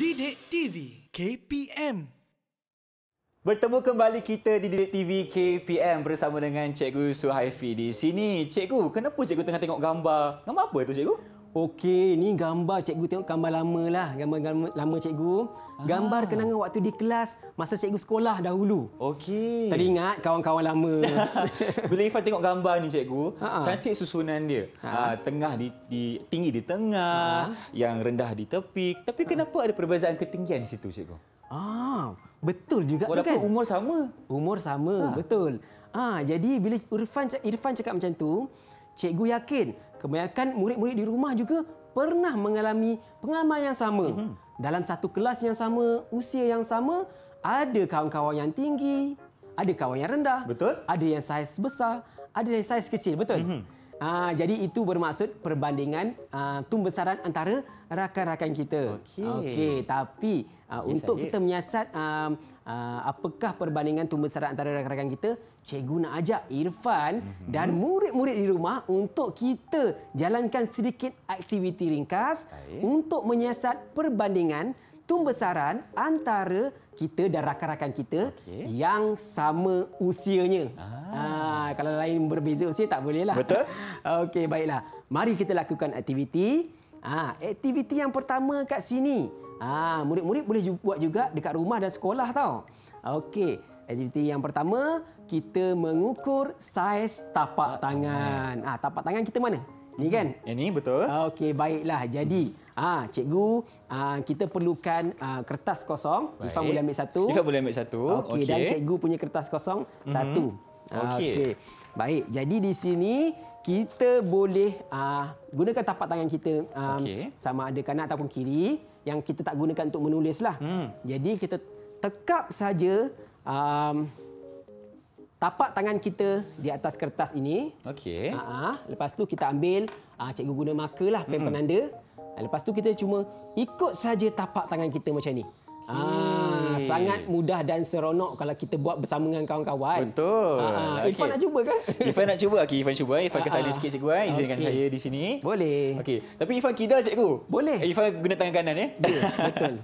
Didik TV KPM. Bertemu kembali kita di Didik TV KPM bersama dengan Cikgu Suhaifi di sini. Cikgu, kenapa cikgu tengah tengok gambar? Gambar apa tu cikgu? Okey, ni gambar cikgu tengok gambar lama lah. Gambar lama cikgu. Gambar kenangan waktu di kelas masa cikgu sekolah dahulu. Okey. Teringat kawan-kawan lama. Bila Ifan tengok gambar ni cikgu, cantik susunan dia. Tengah tinggi di tengah, yang rendah di tepi. Tapi kenapa ada perbezaan ketinggian di situ cikgu? Betul juga tu walaupun kan. umur sama. Umur sama, betul. Jadi bila Irfan cakap macam tu, cikgu yakin kebanyakan murid-murid di rumah juga pernah mengalami pengalaman yang sama. Dalam satu kelas yang sama, usia yang sama, ada kawan-kawan yang tinggi, ada kawan yang rendah, betul. Ada yang saiz besar, ada yang saiz kecil, betul. Jadi itu bermaksud perbandingan tumbesaran antara rakan-rakan kita. Okey, tapi untuk kita menyiasat apakah perbandingan tumbesaran antara rakan-rakan kita, cikgu nak ajak Irfan dan murid-murid di rumah untuk kita jalankan sedikit aktiviti ringkas untuk menyiasat perbandingan tumbesaran antara kita dan rakan-rakan kita yang sama usianya. Kalau lain berbeza usia tak boleh lah. Betul. Okey, baiklah. Mari kita lakukan aktiviti. Aktiviti yang pertama kat sini. Murid-murid boleh buat juga dekat rumah dan sekolah tau. Okey, aktiviti yang pertama, kita mengukur saiz tapak tangan. Tapak tangan kita mana? Ni kan? Yang ni betul. Okey, baiklah. Jadi, cikgu, kita perlukan kertas kosong. Baik. Irfan boleh ambil satu. Irfan boleh ambil satu. Okey, dan cikgu punya kertas kosong satu. Okey. Baik, jadi di sini kita boleh gunakan tapak tangan kita sama ada kanan ataupun kiri, yang kita tak gunakan untuk menulis lah. Jadi kita tekap saja tapak tangan kita di atas kertas ini. Okey. Lepas tu kita ambil, cikgu guna marker lah, pen penanda. Lepas tu kita cuma ikut saja tapak tangan kita macam ni. Sangat mudah dan seronok kalau kita buat bersama dengan kawan-kawan. Betul. Irfan nak cuba kan? Irfan nak cuba. Okey, Irfan cuba. Irfan ke sana sikit cikgu. Izinkan saya di sini. Boleh. Okey. Tapi Irfan kidal cikgu. Boleh. Irfan guna tangan kanan ya? Betul.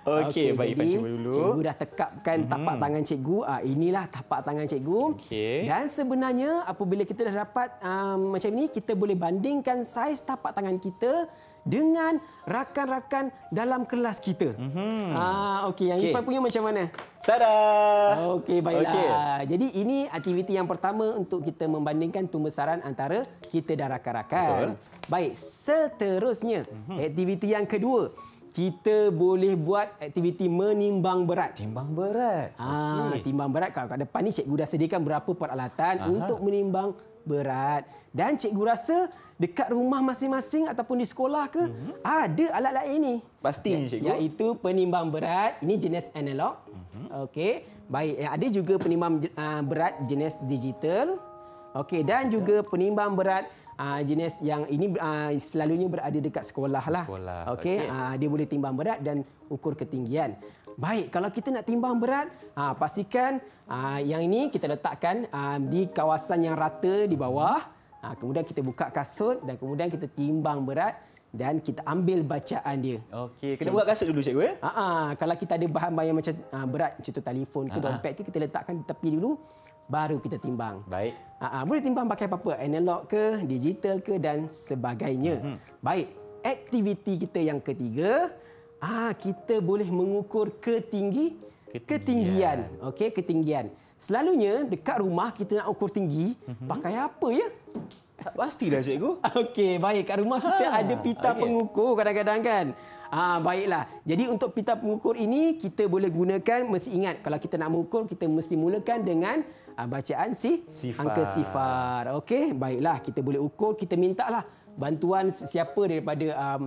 Okey, baik Irfan cuba dulu. Cikgu dah tekapkan tapak tangan cikgu. Inilah tapak tangan cikgu. Dan sebenarnya apabila kita dah dapat macam ni, kita boleh bandingkan saiz tapak tangan kita dengan rakan-rakan dalam kelas kita. Okey, yang Irfan punya macam mana? Tada! Okey, baiklah. Jadi ini aktiviti yang pertama untuk kita membandingkan tumbesaran antara kita dan rakan-rakan. Baik, seterusnya aktiviti yang kedua. Kita boleh buat aktiviti menimbang berat. Timbang berat. Timbang berat. Kalau kat depan ni cikgu dah sediakan berapa peralatan untuk menimbang berat. Dan cikgu rasa dekat rumah masing-masing ataupun di sekolah ke ada alat-alat ini. Pasti cikgu. Iaitu penimbang berat. Ini jenis analog. Okey. Baik, ada juga penimbang berat jenis digital. Okey, dan juga penimbang berat jenis yang ini selalunya berada dekat sekolah lah. Okey, dia boleh timbang berat dan ukur ketinggian. Baik, kalau kita nak timbang berat, pastikan yang ini kita letakkan di kawasan yang rata di bawah. Kemudian kita buka kasut dan kemudian kita timbang berat dan kita ambil bacaan dia. Okey, kena buka kasut dulu cikgu ya? Kalau kita ada bahan-bahan yang macam berat, macam tu telefon ke dompet ke, kita letakkan di tepi dulu, baru kita timbang. Baik. Boleh timbang pakai apa-apa, analog ke, digital ke dan sebagainya. Baik, aktiviti kita yang ketiga, kita boleh mengukur ketinggian. Okey, ketinggian. Selalunya dekat rumah kita nak ukur tinggi, pakai apa ya? Tak pastilah cikgu. Okey, baik. Kat rumah kita ada pita pengukur kadang-kadang kan. Baiklah. Jadi untuk pita pengukur ini kita boleh gunakan, mesti ingat kalau kita nak mengukur kita mesti mulakan dengan bacaan angka sifar. Okey, baiklah, kita boleh ukur, kita mintalah bantuan siapa daripada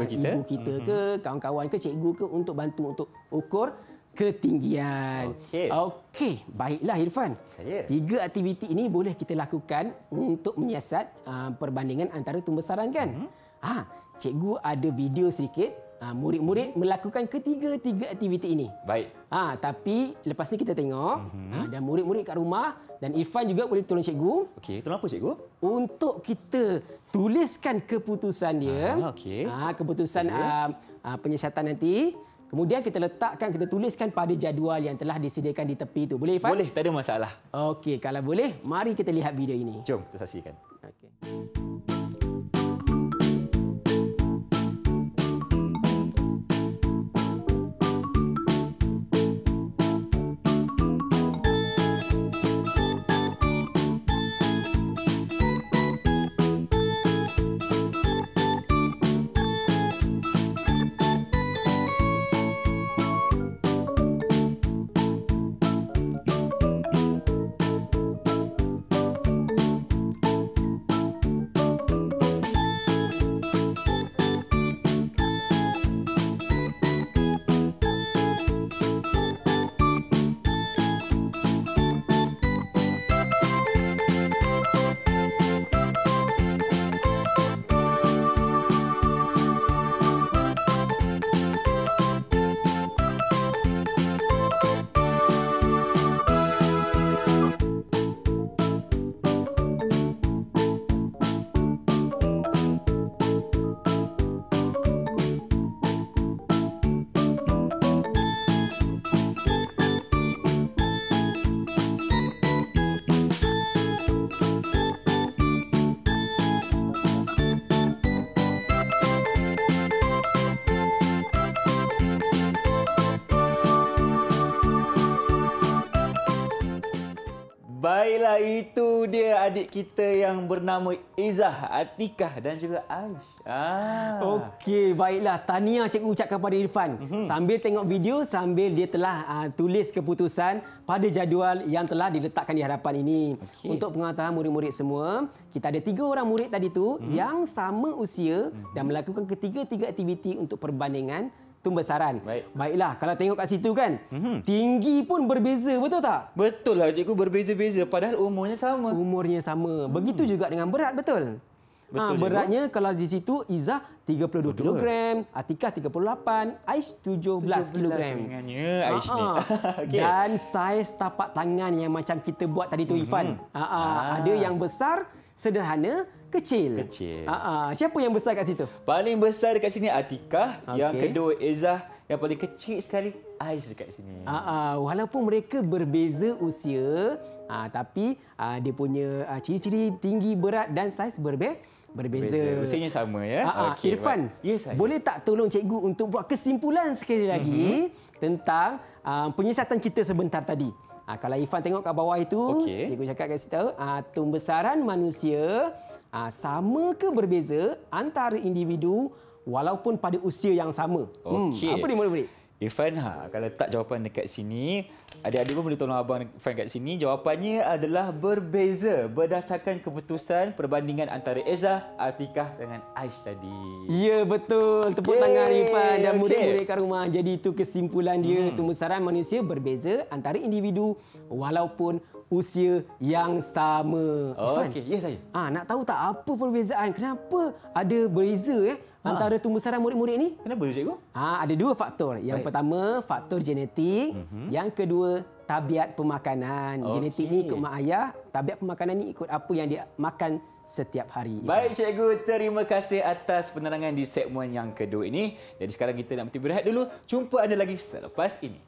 ibu kita ke, kawan-kawan ke, cikgu ke untuk bantu untuk ukur ketinggian. Okey, baiklah Irfan. 3 aktiviti ini boleh kita lakukan untuk menyiasat perbandingan antara tumbesaran kan? Cikgu ada video sedikit murid-murid melakukan ketiga-tiga aktiviti ini. Baik. Tapi lepas ni kita tengok dan murid-murid kat rumah dan Irfan juga boleh tolong cikgu. Okey, tolong apa cikgu? Untuk kita tuliskan keputusan dia. Okey. Keputusan penyiasatan nanti. Kemudian kita letakkan, kita tuliskan pada jadual yang telah disediakan di tepi itu. Boleh Irfan? Boleh, tak ada masalah. Okey, kalau boleh, mari kita lihat video ini. Jom kita saksikan. Okey. Baiklah, itu dia adik kita yang bernama Izzah, Atikah dan juga Aish. Okey, baiklah. Tahniah cikgu ucapkan kepada Irfan. Sambil tengok video, sambil dia telah tulis keputusan pada jadual yang telah diletakkan di hadapan ini. Untuk pengetahuan murid-murid semua, kita ada 3 orang murid tadi tu yang sama usia dan melakukan ketiga-tiga aktiviti untuk perbandingan tumbesaran. Baiklah, kalau tengok kat situ kan, tinggi pun berbeza, betul tak? Betul lah cikgu, berbeza-beza padahal umurnya sama. Umurnya sama. Begitu juga dengan berat, betul? Betul, beratnya kalau di situ Izzah 32 kg, Atikah 38, Aish 17 kg. Aish ni. Okay. Dan saiz tapak tangan yang macam kita buat tadi tu Irfan. Ada yang besar, sederhana, kecil. Siapa yang besar kat situ? Paling besar dekat sini Atikah, yang kedua Izzah, yang paling kecil sekali Aish dekat sini. Walaupun mereka berbeza usia, tapi dia punya ciri-ciri tinggi, berat dan saiz berbeza. Usianya sama ya. Irfan, boleh tak tolong cikgu untuk buat kesimpulan sekali lagi tentang penyiasatan kita sebentar tadi? Kalau Irfan tengok kat bawah itu, cikgu cakap kat situ, tumbesaran manusia sama ke berbeza antara individu walaupun pada usia yang sama? Apa dia murid-murid? Irfan, kalau tak jawapan dekat sini, adik-adik pun boleh tolong abang Irfan kat sini. Jawapannya adalah berbeza berdasarkan keputusan perbandingan antara Izzah, Atikah dengan Aish tadi. Ya, betul. Tepuk tangan Irfan dan murid-murid kat rumah. Jadi itu kesimpulan dia. Tumbesaran manusia berbeza antara individu walaupun usia yang sama. Irfan, ya saya. Nak tahu tak apa perbezaan? Kenapa ada berbeza antara tumbesaran murid-murid ni? Kenapa cikgu? Ada 2 faktor. Yang pertama, faktor genetik. Yang kedua, tabiat pemakanan. Genetik ni ikut mak ayah, tabiat pemakanan ni ikut apa yang dia makan setiap hari. Baik cikgu, terima kasih atas penerangan di segmen yang kedua ini. Jadi sekarang kita nak berehat dulu. Jumpa anda lagi selepas ini.